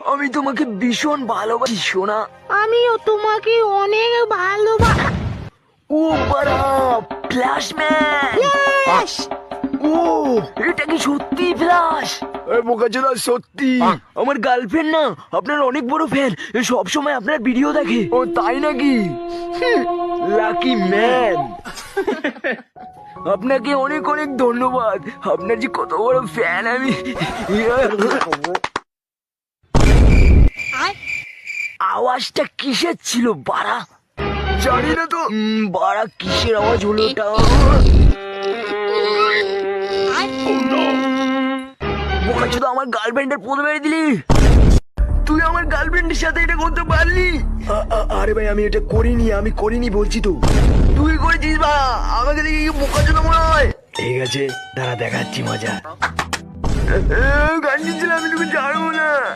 আমি তোমাকে ভীষণ ভালোবাসি সোনা। আমিও তোমাকে অনেক ভালোবাসি। ও বাড়া, ফ্ল্যাশ। ও, এটা কি সত্যি ফ্ল্যাশ? বোকাচোদা, সত্যি। আমার গার্লফ্রেন্ড না আপনার অনেক বড় ফ্যান, সব সময় আপনার ভিডিও দেখে। ও তাই নাকি? Lucky man. আপনাকে অনেক অনেক ধন্যবাদ, আপনার যে কত বড় ফ্যান আমি। আওয়াজটা কিসের ছিল বাড়া? জানি না তো বাড়া, কিসের আওয়াজ হলো ওটা? বোকাচোদা, আমার গার্লফ্রেন্ডের পোদ মেরে দিলি। তুই আমার গার্লফ্রেন্ডের সাথে এটা করতে পারলি? আরে ভাই, আমি এটা করিনি বলছি তো। তুই করেছিস বাড়া, আমাকে দেখে কি বোকাচোদা মনে হয়? ঠিক আছে, দাঁড়া দেখাচ্ছি মজা। গান দিচ্ছিলাম, আমি তোকে ছাড়বো না।